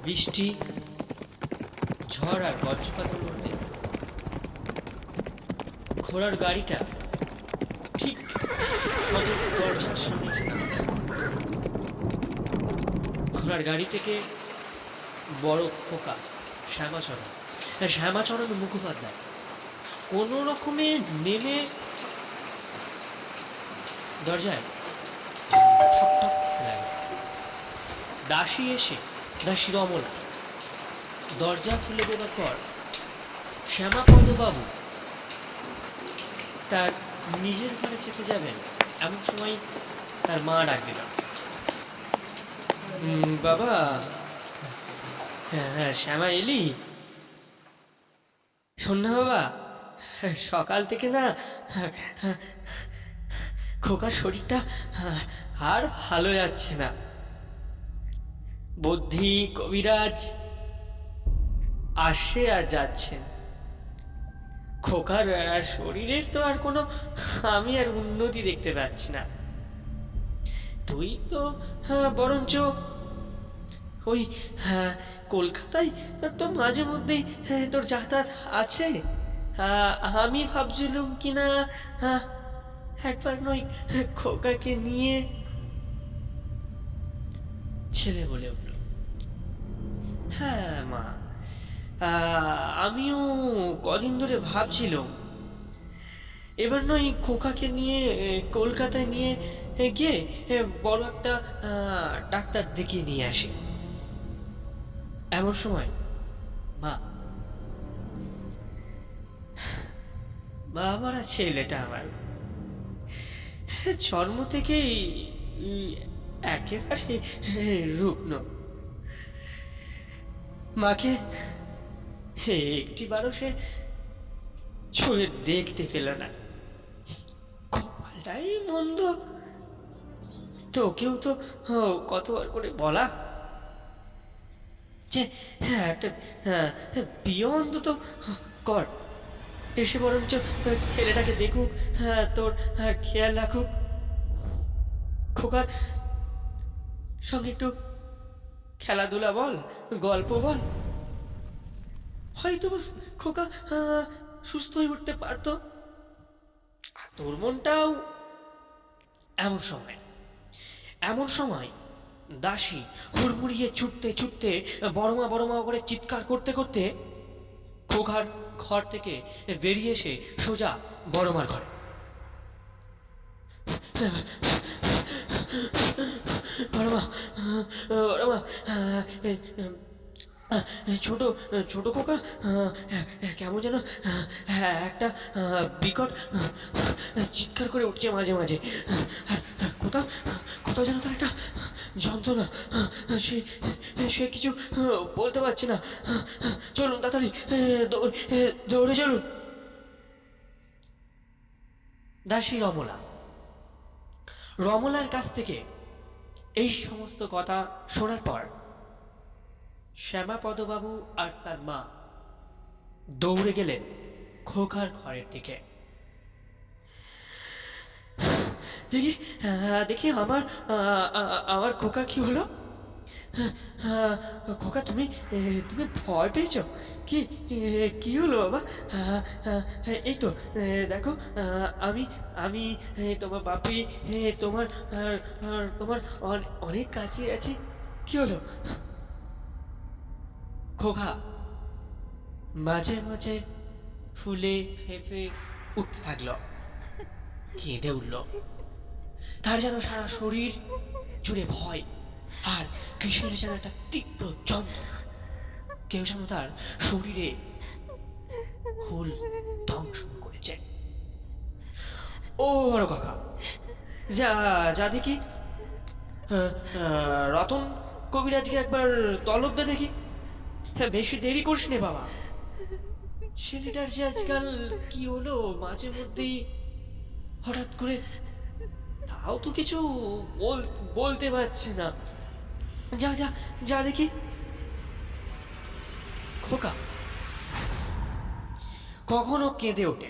বৃষ্টি, ঝড় আর বজ্রপাতের মধ্যে ঘোড়ার গাড়িটা ঠিক সদর দরজার সামনে এসে দাঁড়ায়। ঘোড়ার গাড়ি থেকে বড় খোকা শ্যামাচরণ মুখোপাধ্যায় কোনো রকমে নেমে দরজায় ঠক ঠক লাগে। দাসী রমলা দরজা খুলে দেবার পর শ্যামাপদবাবু তার নিজের ঘরে চেপে যাবেন, এমন সময় তার মা ডাক দিল, বাবা, হ্যাঁ শ্যামা এলি? শোন না বাবা, সকাল থেকে না খোকার শরীরটা আর ভালো যাচ্ছে না। বুদ্ধি কবিরাজ আসছে আর যাচ্ছেন, খোকার শরীরের তো আর কোনো আমি আর উন্নতি দেখতে পাচ্ছি না। তুই তো বরঞ্চ ওই কলকাতায় তো মাঝে মধ্যেই তোর যাতায়াত আছে। আমি ভাবছিলাম কিনা একবার নয় খোকাকে নিয়ে। ছেলে বলে উঠল, হ্যাঁ মা, আমিও কদিন ধরে ভাবছিলাম এবার নয় খোকাকে নিয়ে কলকাতায় নিয়ে গিয়ে বড় একটা ডাক্তার দেখিয়ে নিয়ে আসি। এমন সময় মা মারা ছেলেটা আমার জন্ম থেকেই একেবারে রুগ্ন। মাকে একটিবারও সে ছুঁয়ে দেখতে পেল না। কপালটাই মন্দ। তোকেও তো কতবার করে বলা যে একটা বিয়ে অন্তত কর, এসে বরঞ্চ ছেলেটাকে দেখুক, তোর খেয়াল রাখুক, খোকার সঙ্গে একটু খেলাধুলা বল, গল্প বল, হয়তো খোকা সুস্থ হয়ে উঠতে পারতো। আর তোর মনটাও। এমন সময় দাসী হুড়মুড়িয়ে ছুটতে বড় মা করে চিৎকার করতে করতে খোকার ঘর থেকে বেরিয়ে এসে সোজা বড়মার ঘরে। বড়মা, ছোট খোকা কেমন যেন একটা বিকট চিৎকার করে উঠছে মাঝে মাঝে। কোথাও যেন তার একটা যন্ত্রণা, সে কিছু বলতে পারছে না। চলুন তাড়াতাড়ি দৌড়ে চলুন। দাসী রমলার কাছ থেকে এই সমস্ত কথা শোনার পর শ্যামাপদবাবু আর তার মা দৌড়ে গেলেন খোকার ঘরের দিকে। দেখি আমার খোকার কি হলো? খোকা, তুমি ভয় পেয়েছ? কি হলো বাবা? এই তো দেখো, আমি তোমার বাপি, তোমার তোমার অনেক কাছে আছি। কি হলো? খোকা মাঝে মাঝে ফুলে ফেঁপে উঠতে থাকলো, কেঁদে উঠল। তার যেন সারা শরীর জুড়ে ভয় আর কিসের যেন একটা তীব্র যন্ত্রণা। কেউ যেন তার শরীরে হুল দংশন করেছে। ও বড় কাকা, যা দেখি রতন কবিরাজকে একবার তলব দে দেখি। বেশি দেরি করিস নে বাবা। ছেলেটার যে আজকাল কি হলো, মাঝে মধ্যেই হঠাৎ করে, তাও তো কিছু বলতে পারছে না। যা দেখি। খোকা কখনো কেঁদে ওঠে,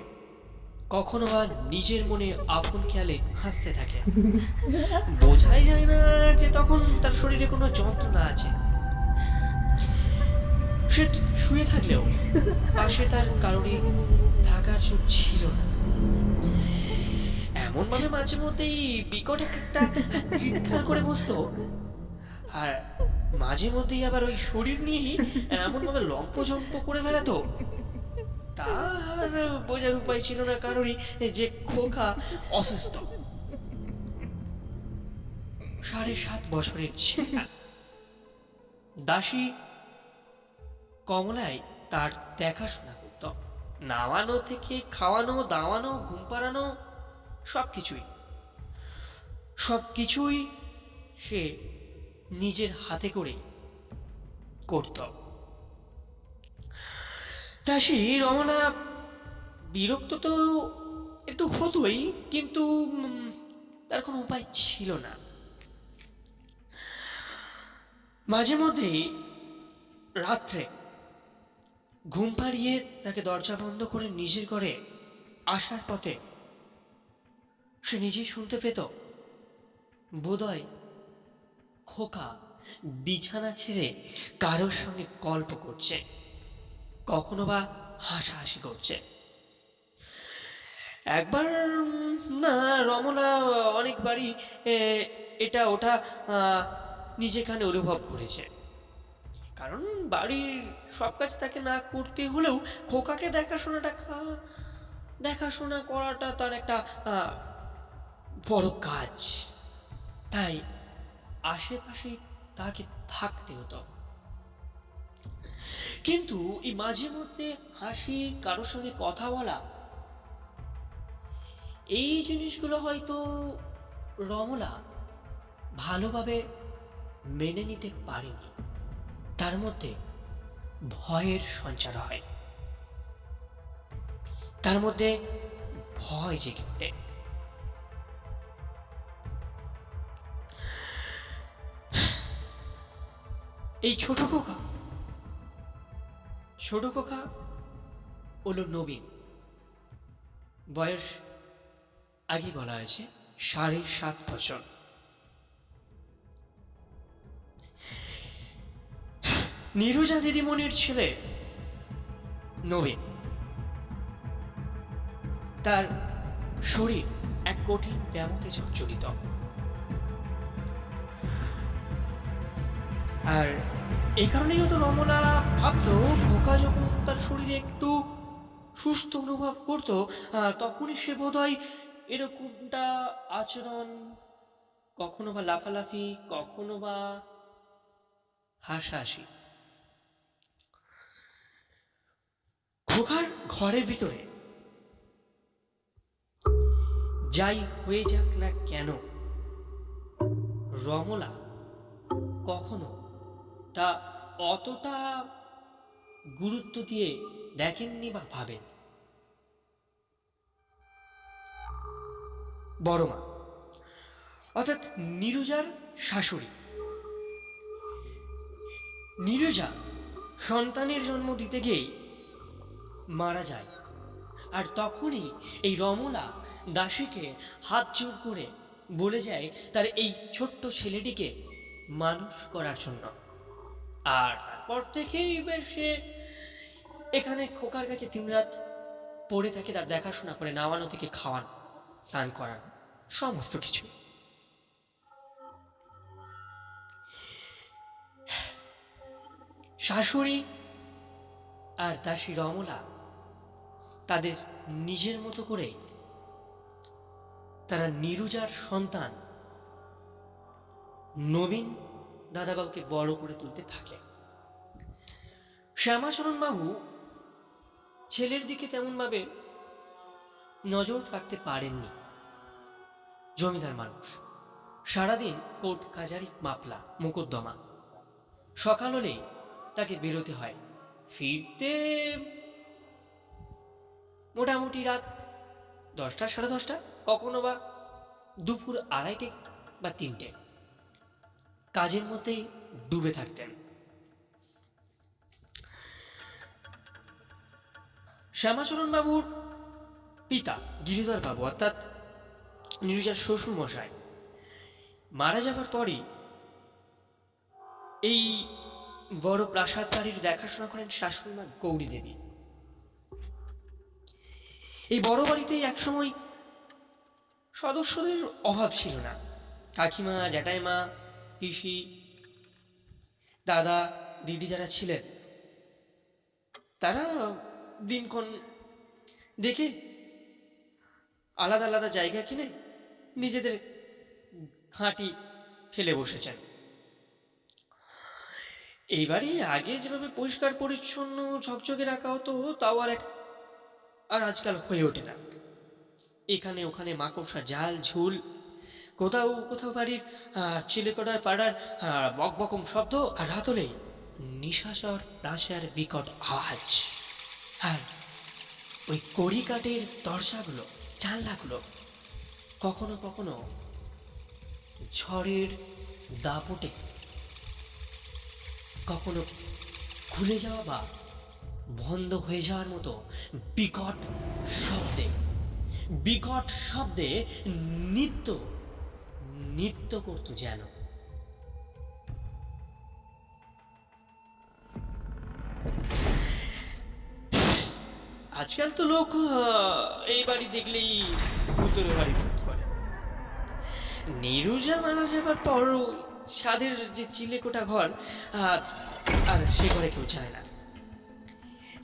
কখনো বা নিজের মনে আপন খেয়ালে হাসতে থাকে। বোঝাই যায় না যে তখন তার শরীরে কোনো যন্ত্রণা আছে। সে শুয়ে থাকলেও পাশে তার কারোরই থাকার জো ছিল না। এমন ভাবে মাঝে মধ্যেই বিকট একটা চিৎকার করে বসতো, আর মাঝে মধ্যেই আবার ওই শরীর নিয়েই এমন ভাবে লম্পজম্প করে বেড়াতো, তার বোঝার উপায় ছিল না কারোরই যে খোকা অসুস্থ। 7.5 বছরের ছেলে। দাসী কমলাই তার দেখাশোনা করত, নাওয়ানো থেকে খাওয়ানো, দাওয়ানো, ঘুম পাড়ানো, সবকিছুই সবকিছুই সে নিজের হাতে করে করত। দাসী রমনা বিরক্ত তো একটু হতোই, কিন্তু তার কোনো উপায় ছিল না। মাঝে মধ্যেই রাত্রে ঘুম পাড়িয়ে তাকে দরজা বন্ধ করে নিজের ঘরে আসার পথে সে নিজেই শুনতে পেত বোধহয় খোকা বিছানা ছেড়ে কারোর সঙ্গে গল্প করছে, কখনো বা হাসাহাসি করছে। একবার না, রমলা অনেকবারই এটা ওটা নিজে কানে অনুভব করেছে। কারণ বাড়ির সব কাজ তাকে না করতে হলেও খোকাকে দেখাশোনা করাটা তার একটা বড় কাজ, তাই আশেপাশে তাকে থাকতে হতো। কিন্তু এই মাঝে মধ্যে হাসি, কারোর সঙ্গে কথা বলা, এই জিনিসগুলো হয়তো রমলা ভালোভাবে মেনে নিতে পারেনি। তার মধ্যে ভয়ের সঞ্চার হয়, তার মধ্যে ভয় জেগে ওঠে। এই ছোট খোকা হলো নবীন। বয়স আগে বলা হয়েছে 7.5 বছর। নীরজা দিদিমণির ছেলে নবীন। তার শরীর এক কঠিন ব্যামোতে জর্জরিত, আর এই কারণেই হয়তো রমলা ভাবত খোকা যখন তার শরীরে একটু সুস্থ অনুভব করত, তখনই সে বোধহয় এরকমটা আচরণ, কখনো বা লাফালাফি, কখনো বা হাসাহাসি। খোকার ঘরের ভিতরে যাই হয়ে যাক না কেন, রমলা কখনো তা অতটা গুরুত্ব দিয়ে দেখেননি বা ভাবেন। বড় মা অর্থাৎ নীরজার শাশুড়ি, নীরজা সন্তানের জন্ম দিতে গিয়েই মারা যায়, আর তখনই এই রমলা দাসীকে হাত জোর করে বলে যায় তার এই ছোট্ট ছেলেটিকে মানুষ করার জন্য। আর তারপর থেকেই সে এখানে খোকার কাছে দিনরাত পড়ে থাকে, তার দেখাশোনা করে, নামানো থেকে খাওয়ানো, স্নান করানো, সমস্ত কিছু। শাশুড়ি আর দাসী রমলা তাদের নিজের মতো করে তারা নীরজার সন্তান নবীন দাদাবাবুকে বড় করে তুলতে থাকে। শ্যামাচরণ বাবু ছেলের দিকে তেমন ভাবে নজর রাখতে পারেননি। জমিদার মানুষ, সারাদিন কোর্ট কাজারি, মামলা, মোকদ্দমা, সকাল হলেই তাকে বেরোতে হয়, ফিরতে মোটামুটি রাত 10টা, 10:30, কখনো বা দুপুর 2:30 বা 3টে। কাজের মধ্যেই ডুবে থাকতেন। শ্যামাচরণ বাবুর পিতা গিরিধর বাবু অর্থাৎ নীরজার শ্বশুর মশাই মারা যাবার পরই এই বড় প্রাসাদ বাড়ির দেখাশোনা করেন শাশুড়ি মা গৌরী দেবী। এই বড় বাড়িতেই একসময় সদস্যদের অভাব ছিল না। কাকিমা, জ্যাঠাইমা, পিসি, দাদা, দিদি যারা ছিলেন তারা দিনক্ষণ দেখে আলাদা আলাদা জায়গা কিনে নিজেদের ঘাঁটি ফেলে বসেছেন। এইবারই আগে যেভাবে পরিষ্কার পরিচ্ছন্ন ঝকঝকে রাখা হতো তাও আর আজকাল হয়ে ওঠে না। এখানে ওখানে মাকড়সা জাল ঝুল, কোথাও কোথাও বাড়ির চিলেকোঠার পাড়ার বকবকম শব্দ, আর রাত হলেই নিশাচর প্রাসার বিকট আওয়াজ। আর ওই কড়ি কাঠের দরজাগুলো, জানলাগুলো কখনো কখনো ঝড়ের দাপটে কখনো খুলে যাওয়া বা বন্ধ হয়ে যাওয়ার মতো বিকট শব্দে বিকট শব্দে নৃত্য নৃত্য করতো যেন। আজকাল তো লোক এই বাড়ি দেখলেই ভূতের বাড়ি ভূত করে। নীরুজা মারা যাবার পর ছাদের যে চিলেকোঠা ঘর, আর সে ঘরে কেউ যায় না।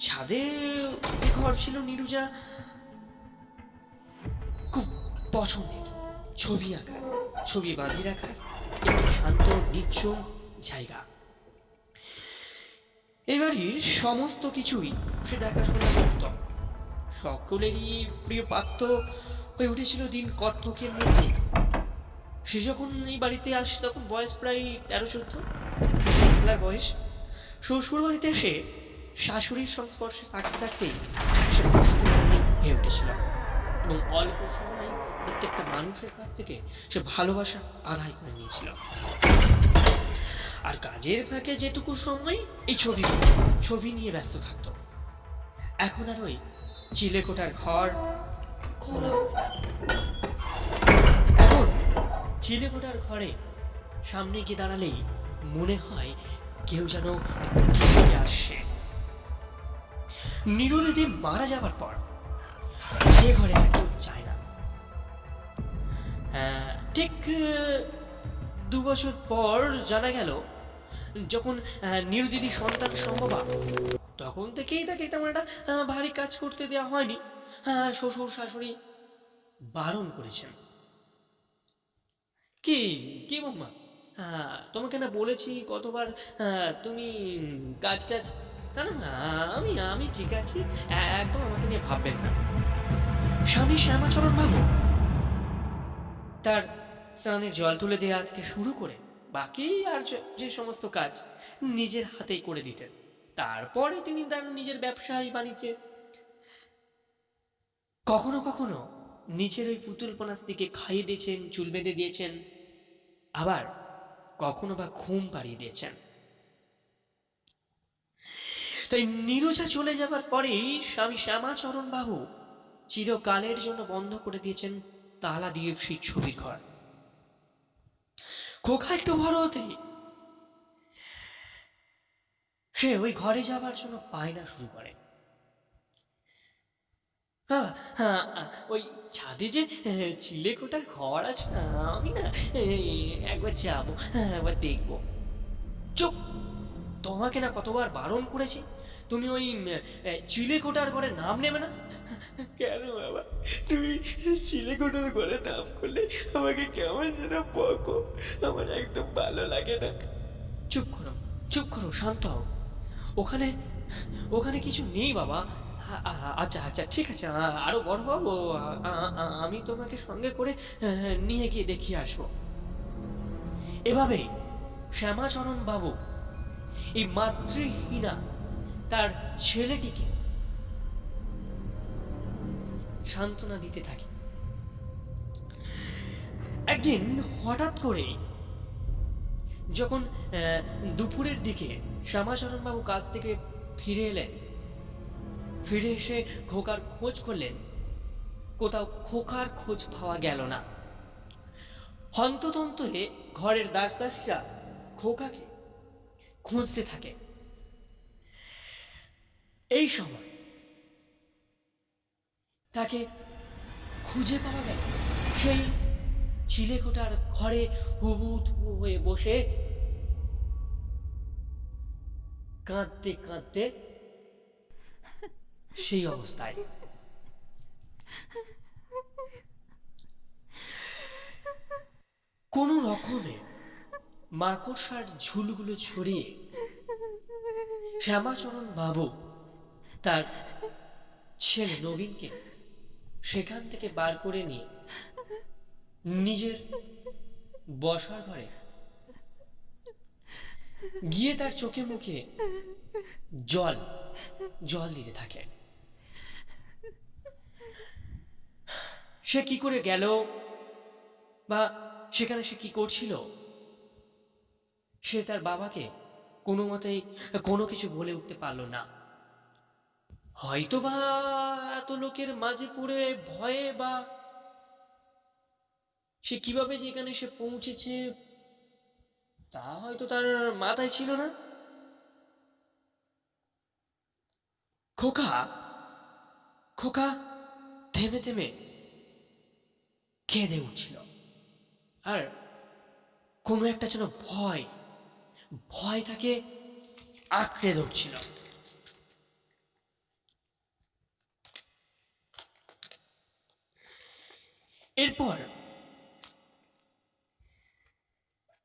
ছাদে যে ঘর ছিল নীরুজা খুব পছন্দের, ছবি আঁকার, ছবি বাঁধিয়ে রাখার একটি শান্ত নির্জন জায়গা। এবাড়ির সমস্ত কিছুই সে দেখাশোনা করত। সকলেরই প্রিয় পাত্র হয়ে উঠেছিল দিন কর্তকের মধ্যে। সে যখন এই বাড়িতে আসে তখন বয়স প্রায় 13-14 খেলার বয়স। শ্বশুর বাড়িতে এসে শাশুড়ির সংস্পর্শে থাকতে থাকতেই সে হয়ে উঠেছিল এবং অল্প সময় প্রত্যেকটা মানুষের কাছ থেকে সে ভালোবাসা আদায় করে নিয়েছিল। আর কাজের ফাঁকে যেটুকু সময় এই ছবি নিয়ে ব্যস্ত থাকত। এখন আর ওই চিলেকোঠার ঘর খোলা। এখন চিলেকোঠার ঘরে সামনে গিয়ে দাঁড়ালেই মনে হয় কেউ যেন ঘিরে আসছে। নীরুদিদি মারা যাবার পর সে ঘরে আর কেউ যায় না। ঠিক 2 বছর পর জানা গেল, যখন নীরুদিদি সন্তান সম্ভবা, তখন থেকেই তাকে তেমন একটা ভারী কাজ করতে দেওয়া হয়নি। শ্বশুর শাশুড়ি বারণ করেছেন। কি কি বৌমা, তোমাকে না বলেছি কতবার, তুমি কাজ টাজ। না না, আমি ঠিক আছি, একদম আমাকে নিয়ে ভাববেন না। স্বামী শ্যামাচরণ বাবু তার স্নানের জল তুলে দেওয়া থেকে শুরু করে বাকি আর যে সমস্ত কাজ নিজের হাতেই করে দিতেন। তারপরে তিনি তার নিজের ব্যবসায়ী বাণিজ্যে কখনো কখনো নিজের ওই পুতুলপনাস্তিকে খাইয়ে দিয়েছেন, চুল বেঁধে দিয়েছেন, আবার কখনো বা ঘুম পাড়িয়ে দিয়েছেন। তাই নীরজা চলে যাবার পরেই স্বামী শ্যামাচরণ বাবু চিরকালের জন্য বন্ধ করে দিয়েছেন তালা দিয়ে সেই ছবির ঘর। খোকা একটু বড় হতে সে ওই ঘরে যাবার জন্য বায়না শুরু করে। ওই ছাদে যে চিলেকোঠার ঘর আছে না, আমি না একবার যাবো, একবার দেখবো। চুপ! তোমাকে না কতবার বারণ করেছি, তুমি ওই চিলেকোঠার ঘরে নাম নেবে না। কেন বাবা, তুমি চিলেকোঠার ঘরে নাম করলে আমাকে কেমন যেন বকো, আমার একদম ভালো লাগে না। চুপ করো, চুপ করো, শান্ত হও। ওখানে ওখানে কিছু নেই বাবা। আচ্ছা আচ্ছা, ঠিক আছে, আরো বড় বাবু, আমি তোমাকে সঙ্গে করে নিয়ে গিয়ে দেখিয়ে আসবো। এভাবে শ্যামাচরণ বাবু এই মাতৃহীনা তার ছেলেটিকে সান্ত্বনা দিতে থাকে। একদিন হঠাৎ করে যখন দুপুরের দিকে শ্যামাচরণ বাবু কাজ থেকে ফিরে এলেন, ফিরে এসে খোকার খোঁজ করলেন, কোথাও খোকার খোঁজ পাওয়া গেল না। হন্তদন্ত হয়ে ঘরের দাসদাসীরা খোকাকে খুঁজতে থাকে। এই সময় তাকে খুঁজে পাওয়া গেল সেই চিলেকোঠার ঘরে হুবুথুবু হয়ে বসে কাঁদতে কাঁদতে সেই অবস্থায়। কোনো রকমে মাকড়সার ঝুলগুলো ছড়িয়ে শ্যামাচরণ বাবু তার ছেলে নবীনকে সেখান থেকে বার করে নিয়ে নিজের বসার ঘরে গিয়ে তার চোখে মুখে জল জল দিতে থাকে। সে কি করে গেল বা সেখানে সে কি করছিল সে তার বাবাকে কোনো মতেই কোনো কিছু বলে উঠতে পারল না। হয়তো বা এত লোকের মাঝে পড়ে ভয়ে বা সে কিভাবে যেখানে সে পৌঁছেছে তা হয়তো তার মাথায় ছিল না। খোকা খোকা থেমে থেমে কেঁদে উঠছিল, আর কোনো একটা যেন ভয় ভয় তাকে আঁকড়ে ধরছিল। এরপর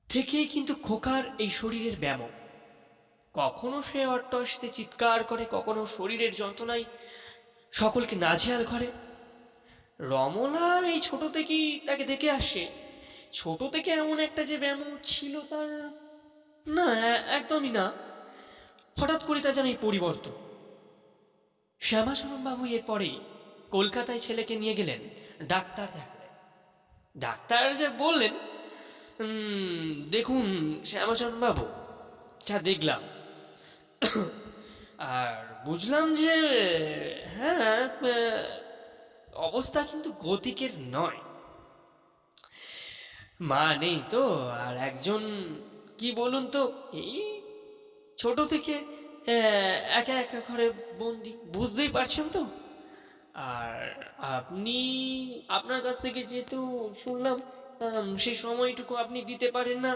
থেকেই কিন্তু খোকার এই শরীরের ব্যামো, কখনো সে অট্টহাসিতে চিৎকার করে, কখনো শরীরের যন্ত্রণায় সকলকে নাজেহাল করে। রমনা এই ছোট থেকেই তাকে দেখে আসছে, ছোট থেকে এমন একটা যে ব্যামো ছিল তার না, একদমই না। হঠাৎ করে তার যেন এই পরিবর্তন। শ্যামাচরণ বাবু এরপরেই কলকাতায় ছেলেকে নিয়ে গেলেন ডাক্তার দেখালেন। ডাক্তার যে বললেন, দেখুন শ্যামাচরণ বাবু, যা দেখলাম আর বুঝলাম যে হ্যাঁ, অবস্থা কিন্তু গতিকের নয়। মা নেই তো, আর একজন কি বলুন তো, এই ছোট থেকে একা একা ঘরে বন্দি, বুঝতেই পারছেন তো। আর আপনি আপনার কাছ থেকে যেহেতু শুনলাম সেই সময়টুকু আপনি দিতে পারেন না।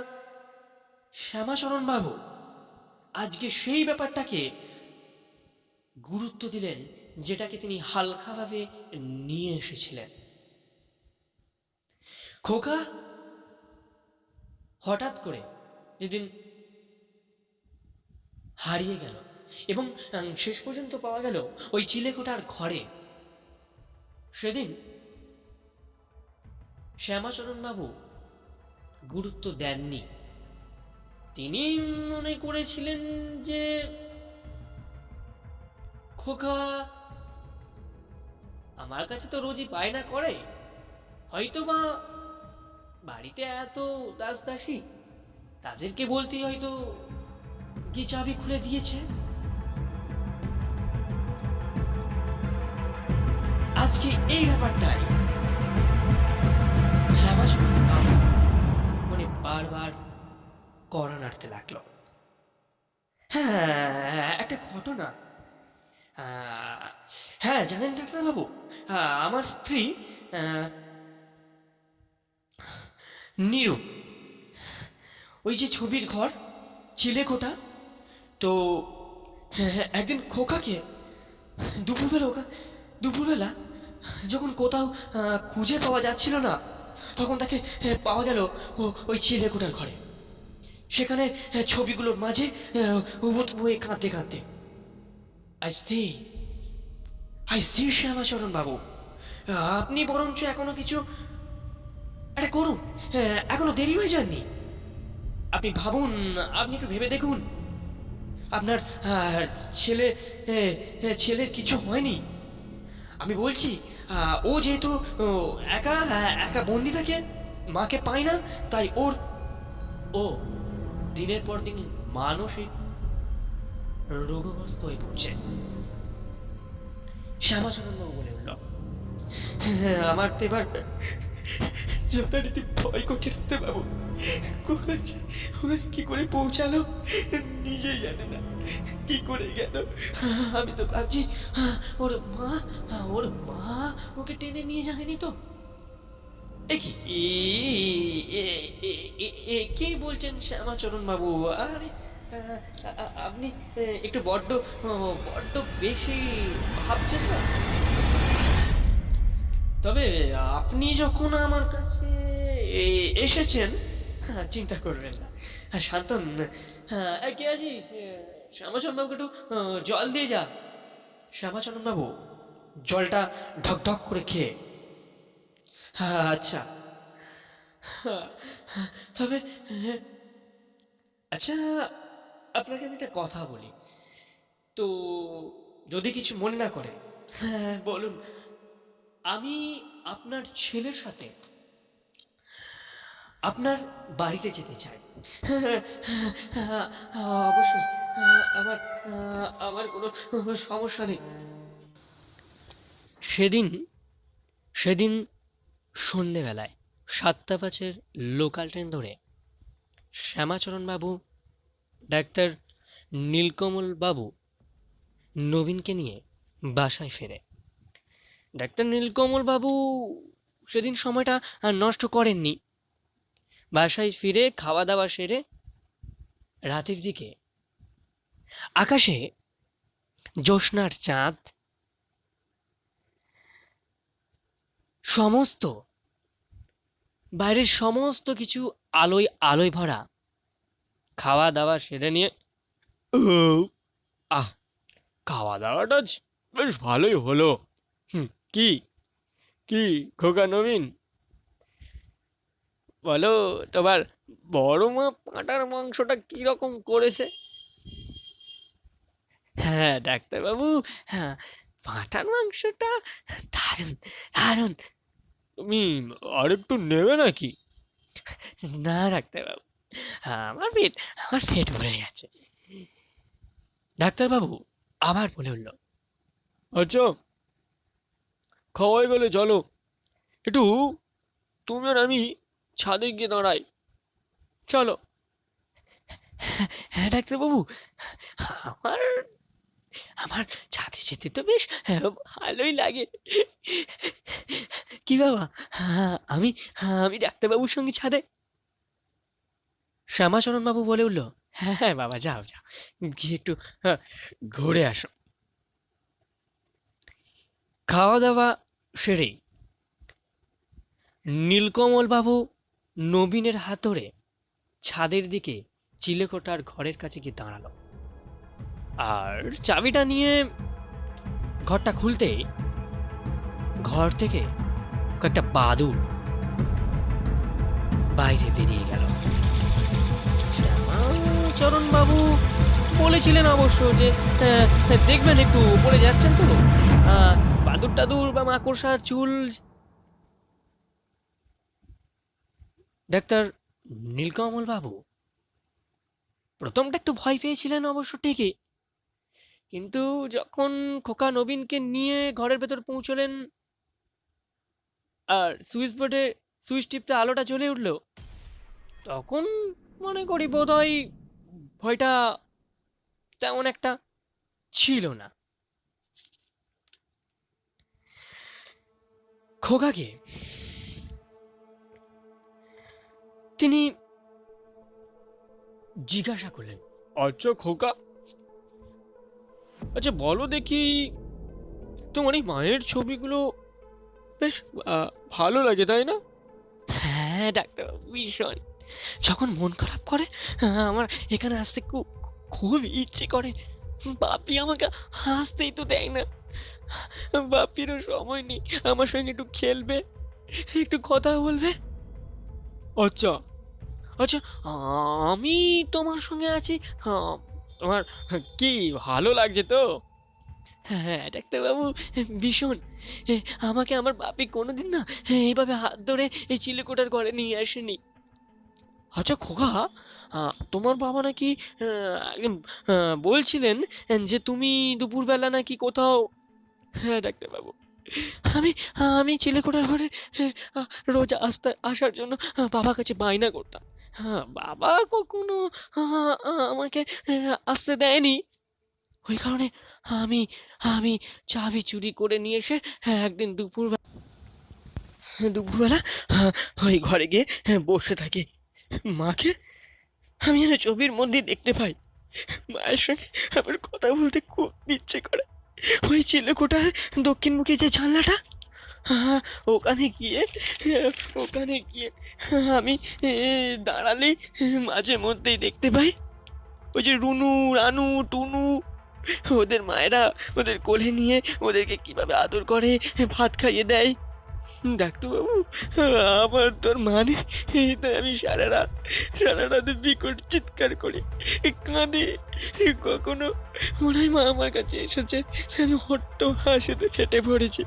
শ্যামাচরণ বাবু আজকে সেই ব্যাপারটাকে গুরুত্ব দিলেন যেটাকে তিনি হালকাভাবে নিয়ে এসেছিলেন। খোকা হঠাৎ করে যেদিন হারিয়ে গেল এবং শেষ পর্যন্ত পাওয়া গেল ওই চিলেকোঠার ঘরে, সেদিন শ্যামাচরণ বাবু গুরুত্ব দেননি। তিনি মনে করেছিলেন যে খোকা আমার কাছে তো রোজই বায়না করে, হয়তো বা বাড়িতে এত দাস দাসী, তাদেরকে বলতেই হয়তো কি চাবি খুলে দিয়েছে। আজকে এই ব্যাপারটাই শ্যামাচরণ বাবু মনে বারবার কড়া নাড়তে লাগলো। হ্যাঁ, একটা ঘটনা। হ্যাঁ জানেন ডাক্তারবাবু, আমার স্ত্রী নিরু, ওই যে ছবির ঘর চিলেকোঠা, তো একদিন খোকাকে দুপুরবেলা যখন কোথাও খুঁজে পাওয়া যাচ্ছিল না, তখন তাকে পাওয়া গেল ওই চিলেকোঠার ঘরে। সেখানে ছবিগুলোর মাঝে উবুত বয়ে কাঁদতে কাঁদতে। আই সি শ্যামাচরণ বাবু, আপনি বরঞ্চ এখনো কিছু একটা করুন, এখনো দেরি হয়ে যাননি। আপনি ভাবুন, আপনি একটু ভেবে দেখুন, আপনার ছেলের কিছু হয়নি। আমি বলছি, ও যেহেতু একা একা বন্দি থাকে, মাকে পায় না, তাই ও দিনের পর দিন মানসিক রোগগ্রস্ত হয়ে পড়ছে। শ্যামাচরণ বাবু বলে উঠল, আমার তো এবার যথারীতি ভয় করছে ডাক্তারবাবু। কোথায় ওখানে কি করে পৌঁছালো নিজেই জানে না, কি করে গেল। আমি তো ভাবছি ওর মা ওর মা ওকে টেনে নিয়ে যায়নি তো। এ কি কে বলছেন শ্যামাচরণ বাবু? আরে আপনি একটু বড্ড বড্ড বেশি ভাবছেন না? তবে আপনি যখন আমার কাছে এসেছেন, চিন্তা করবেন না। শান্তন, কে আছিস? শ্যামাচরণ বাবুকে একটু জল দিয়ে যা। শ্যামাচরণ বাবু জলটা ঢক ঢক করে খেয়ে, আচ্ছা, তবে আচ্ছা, আপনাকে আমি একটা কথা বলি তো, যদি কিছু মনে না করে। হ্যাঁ বলুন। আমি আপনার ছেলের সাথে আপনার বাড়িতে যেতে চাই। অবশ্যই। আমার আমার কোনো সমস্যা নেই। সেদিন সেদিন সন্ধেবেলায় 7:05 লোকাল ট্রেন ধরে শ্যামাচরণ বাবু, ডাক্তার নীলকমল বাবু নবীনকে নিয়ে বাসায় ফেরে। ডাক্তার নীলকমল বাবু সেদিন সময়টা আর নষ্ট করেননি। বাসায় ফিরে খাওয়া দাওয়া সেরে রাতের দিকে আকাশে জ্যোৎস্নার চাঁদ, সমস্ত বাইরের সমস্ত কিছু আলোয় আলোয় ভরা, খাওয়া দাওয়া সেরে নিয়ে আহ খাওয়া দাওয়াটা বেশ ভালোই হলো। কি কি খোকা নবীন, বলো তোমার বড় মা পাঁঠার মাংসটা কিরকম করেছে? হ্যাঁ ডাক্তারবাবু, হ্যাঁ পাঁঠার মাংসটা দারুণ দারুণ। তুমি আরেকটু নেবে নাকি? না ডাক্তারবাবু, আমার পেট ভরে গেছে। ডাক্তারবাবু আবার বলে উঠল, আচ্ছা খাওয়াই গেলে চলো, একটু তুমি আর আমি ছাদে গিয়ে দাঁড়াই, চলো। হ্যাঁ ডাক্তারবাবু, আমার আমার ছাদে যেতে তো বেশ ভালোই লাগে। কি বাবা, আমি আমি ডাক্তারবাবুর সঙ্গে ছাদে? শ্যামাচরণ বাবু বলে উঠল, হ্যাঁ হ্যাঁ বাবা, যাও যাও, গিয়ে একটু ঘুরে আসো। খাওয়া দাওয়া সেরেই নীলকমল বাবু নবীনের হাত ধরে ছাদের দিকে চিলেকোঠার ঘরের কাছে গিয়ে দাঁড়ালো। আর চাবিটা নিয়ে ঘরটা খুলতেই ঘর থেকে কয়েকটা বাদুড় বাইরে বেরিয়ে গেল। চরণ বাবু বলেছিলেন অবশ্য যে দেখবেন একটু পড়ে যাচ্ছেন তো, বাদুর টাদুর বা মাকড়সার চুল। ডাক্তার নীলকমল বাবু প্রথমটা একটু ভয় পেয়েছিলেন অবশ্য ঠিকই, কিন্তু যখন খোকা নবীনকে নিয়ে ঘরের ভেতর পৌঁছলেন আর সুইচ বোর্ডে সুইচ টিপতে আলোটা জ্বলে উঠল, তখন মনে করি বোধহয় ভয়টা তেমন একটা ছিল না। খোকাকে তিনি জিজ্ঞাসা করলেন, আচ্ছা খোকা, আচ্ছা বলো দেখি, তোমার এই মায়ের ছবিগুলো বেশ ভালো লাগে তাই না? হ্যাঁ ডাক্তার, ভীষণ। যখন মন খারাপ করে আমার এখানে আসতে খুব খুব ইচ্ছে করে। বাপি আমাকে হাসতেই তো দেয় না। বাপিরও সময় নেই আমার সঙ্গে একটু খেলবে, একটু কথা বলবে। আচ্ছা আচ্ছা, আমি তোমার সঙ্গে আছি, তোমার কি ভালো লাগছে তো? হ্যাঁ ডাক্তারবাবু, ভীষণ। আমাকে আমার বাপি কোনোদিন না এইভাবে হাত ধরে এই চিলেকোঠার ঘরে নিয়ে আসেনি। আচ্ছা খোকা, তোমার বাবা নাকি একদিন বলছিলেন যে তুমি দুপুরবেলা নাকি কোথাও। হ্যাঁ ডাক্তারবাবু, আমি আমি চিলেকোঠার ঘরে রোজ আসার জন্য বাবার কাছে বায়না করতাম। বাবা কখনো আমাকে আসতে দেয়নি। ওই কারণে আমি আমি চাবি চুরি করে নিয়ে এসে একদিন দুপুরবেলা ওই ঘরে গিয়ে বসে থাকি। মাকে আমি যেন ছবির মধ্যে দেখতে পাই। মায়ের সঙ্গে আমার কথা বলতে খুব ইচ্ছে করে। ওই চিলেকোঠার দক্ষিণমুখী যে জানলাটা, আহ, ওখানে গিয়ে ওখানে গিয়ে আমি দাঁড়ালেই মাঝে মধ্যেই দেখতে পাই ওই যে রুনু, রানু, টুনু, ওদের মায়েরা ওদের কোলে নিয়ে ওদেরকে কিভাবে আদর করে, ভাত খাইয়ে দেয়। ডাক্তারবাবু, আমার তোর মানে এই তো আমি সারা রাত বিকট চিৎকার করি, কাঁদে। কখনো মনে হয় মা আমার কাছে এসেছে, আমি হট্ট হাসিতে ফেটে পড়েছি।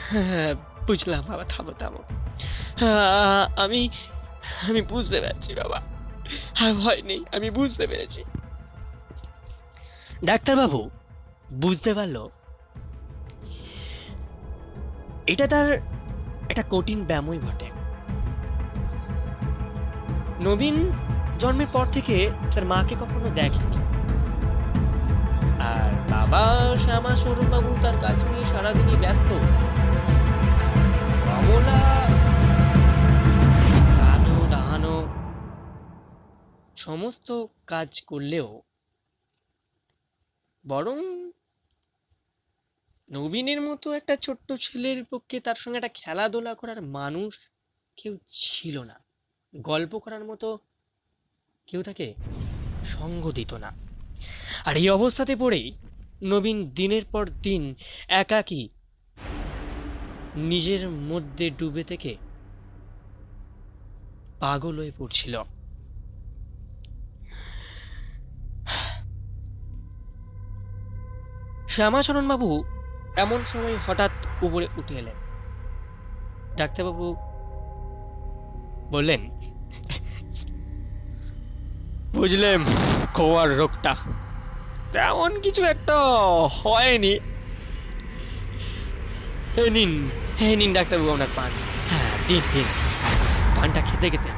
হ্যাঁ, বুঝলাম বাবা, থামো থামো। আমি আমি বুঝতে পারছি বাবা, আর ভয় নেই, আমি বুঝতে পেরেছি। ডাক্তারবাবু বুঝতে পারলো এটা তার একটা কঠিন ব্যামোই বটে। নবীন জন্মের পর থেকে তার মাকে কখনো দেখেনি, আর বাবা শ্যামা স্বরূপবাবু তার কাজ নিয়ে সারাদিনই ব্যস্ত। কমলা খানো দাহানো সমস্ত কাজ করলেও বরং নবীনের মতো একটা ছোট্ট ছেলের পক্ষে তার সঙ্গে একটা খেলাধুলা করার মানুষ কেউ ছিল না। গল্প করার মতো কেউ তাকে সঙ্গ দিত না। আর এই অবস্থাতে পড়েই নবীন দিনের পর দিন একাকী নিজের মধ্যে ডুবে থেকে পাগল হয়ে পড়ছিল। শ্যামাচরণ বাবু এমন সময় হঠাৎ উপরে উঠে এলেন। ডাক্তারবাবু বললেন, বুঝলেন খোয়ার রোগটা তেমন কিছু একটা হয়নি। নিন ডাক্তারবাবু আপনার পান। হ্যাঁ, দিন দিন, পানটা খেতে খেতে।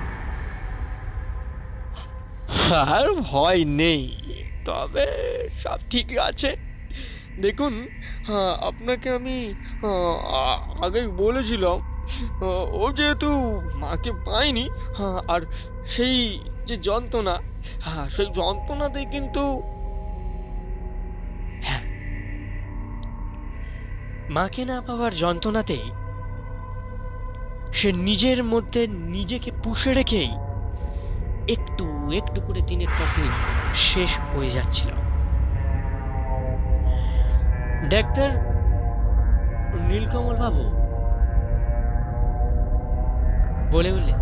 আর ভয় নেই, তবে সব ঠিক আছে। দেখুন, আপনাকে আমি আগেই বলেছিলাম, ও যেহেতু মাকে পায়নি, আর সেই যে যন্ত্রণা, সেই যন্ত্রণাতে কিন্তু হ্যাঁ, মাকে না পাওয়ার যন্ত্রণাতেই সে নিজের মধ্যে নিজেকে পুষে রেখেই একটু একটু করে দিনের পর দিন শেষ হয়ে যাচ্ছিল। ডাক্তার নীলকমল বাবু বলে উঠলেন,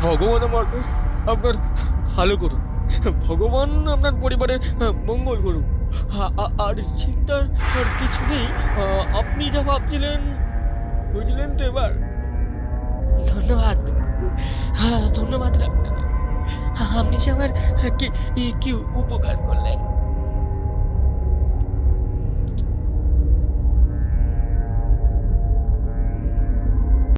ভগবান আপনার ভালো করুন, ভগবান আপনার পরিবারের মঙ্গল করুন। আর চিন্তার আর কিছু নেই, আপনি যা ভাবছিলেন বুঝলেন তো এবার। ধন্যবাদ, ধন্যবাদ ডাক্তার, আপনি যে আমার কি উপকার করলেন।